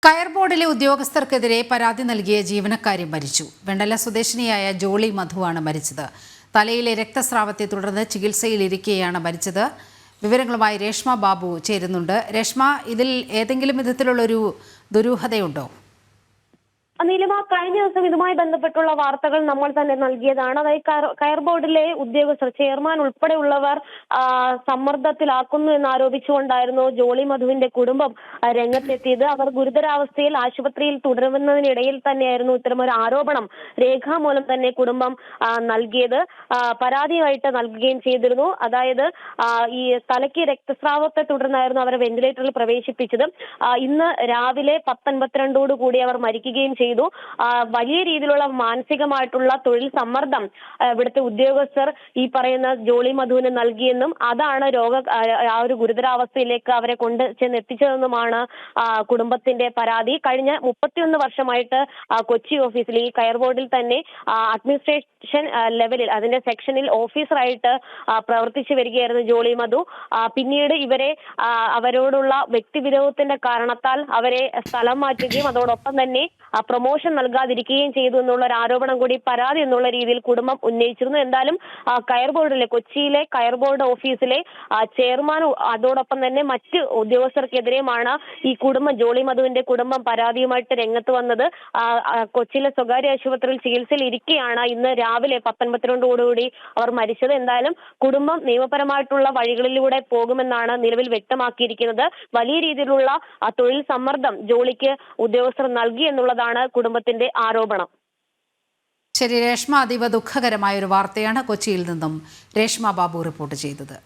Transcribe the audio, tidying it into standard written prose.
കയർ ബോർഡിലെ ഉദ്യോഗസ്ഥർക്കെതിരെ പരാതി നൽകിയ ജീവനക്കാരി മരിച്ചു. വെണ്ടല സ്വദേശിനിയായ ജോളി മധുവാണ് മരിച്ചത്. തലയിലെ രക്തസ്രാവത്തെ തുടർന്ന് ചികിത്സയിലിരിക്കെയാണ് മരിച്ചത്. വിവരങ്ങളുമായി രേഷ്മ ബാബു ചേരുന്നുണ്ട്. രേഷ്മ, ഇതിൽ ഏതെങ്കിലും വിധത്തിലുള്ളൊരു ദുരൂഹതയുണ്ടോ? നീലിമ, കഴിഞ്ഞ ദിവസം ഇതുമായി ബന്ധപ്പെട്ടുള്ള വാർത്തകൾ നമ്മൾ തന്നെ നൽകിയതാണ്. അതായത് കയർ ബോർഡിലെ ഉദ്യോഗസ്ഥർ, ചെയർമാൻ ഉൾപ്പെടെയുള്ളവർ സമ്മർദ്ദത്തിലാക്കുന്നു എന്നാരോപിച്ചുകൊണ്ടായിരുന്നു ജോളി മധുവിന്റെ കുടുംബം രംഗത്തെത്തിയത്. അവർ ഗുരുതരാവസ്ഥയിൽ ആശുപത്രിയിൽ തുടരുന്നതിനിടയിൽ തന്നെയായിരുന്നു ഇത്തരമൊരു ആരോപണം രേഖാമൂലം തന്നെ കുടുംബം നൽകിയത്, പരാതിയായിട്ട് നൽകുകയും ചെയ്തിരുന്നു. അതായത് ഈ തലയ്ക്ക് രക്തസ്രാവത്തെ തുടർന്നായിരുന്നു അവരെ വെന്റിലേറ്ററിൽ പ്രവേശിപ്പിച്ചത്. ഇന്ന് രാവിലെ 10:52 കൂടി അവർ മരിക്കുകയും ചെയ്തു. വലിയ രീതിയിലുള്ള മാനസികമായിട്ടുള്ള തൊഴിൽ സമ്മർദ്ദം ഇവിടുത്തെ ഉദ്യോഗസ്ഥർ ഈ പറയുന്ന ജോളി മധുവിന് നൽകിയെന്നും അതാണ് ആ ഒരു ഗുരുതരാവസ്ഥയിലേക്ക് അവരെ കൊണ്ട് ചെന്നെത്തിച്ചതെന്നുമാണ് കുടുംബത്തിന്റെ പരാതി. കഴിഞ്ഞ 31 വർഷമായിട്ട് കൊച്ചി ഓഫീസിൽ, ഈ കയർ ബോർഡിൽ തന്നെ അഡ്മിനിസ്ട്രേഷൻ ലെവലിൽ അതിന്റെ സെക്ഷനിൽ ഓഫീസറായിട്ട് പ്രവർത്തിച്ചു വരികയായിരുന്നു ജോളി മധു. പിന്നീട് ഇവരെ അവരോടുള്ള വ്യക്തിവിരോധത്തിന്റെ കാരണത്താൽ അവരെ സ്ഥലം മാറ്റുകയും അതോടൊപ്പം തന്നെ പ്രൊമോഷൻ നൽകാതിരിക്കുകയും ചെയ്തു എന്നുള്ള ഒരു ആരോപണം കൂടി പരാതി എന്നുള്ള രീതിയിൽ കുടുംബം ഉന്നയിച്ചിരുന്നു. എന്തായാലും കയർ ബോർഡിലെ, കൊച്ചിയിലെ കയർ ബോർഡ് ഓഫീസിലെ ചെയർമാനും അതോടൊപ്പം തന്നെ മറ്റ് ഉദ്യോഗസ്ഥർക്കെതിരെയുമാണ് ഈ കുടുംബം, ജോളി മധുവിന്റെ കുടുംബം പരാതിയുമായിട്ട് രംഗത്ത് വന്നത്. കൊച്ചിയിലെ സ്വകാര്യ ആശുപത്രിയിൽ ചികിത്സയിൽ ഇരിക്കെയാണ് ഇന്ന് രാവിലെ 10:52 അവർ മരിച്ചത്. എന്തായാലും കുടുംബം നിയമപരമായിട്ടുള്ള വഴികളിലൂടെ പോകുമെന്നാണ് നിലവിൽ വ്യക്തമാക്കിയിരിക്കുന്നത്. വലിയ രീതിയിലുള്ള തൊഴിൽ സമ്മർദ്ദം ജോളിക്ക് ഉദ്യോഗസ്ഥർ നൽകി എന്നുള്ളതാണ് കുടുംബത്തിന്റെ ആരോപണം. ശരി രേഷ്മ, അതീവ ദുഃഖകരമായ ഒരു വാർത്തയാണ് കൊച്ചിയിൽ നിന്നും രേഷ്മ ബാബു റിപ്പോർട്ട് ചെയ്തത്.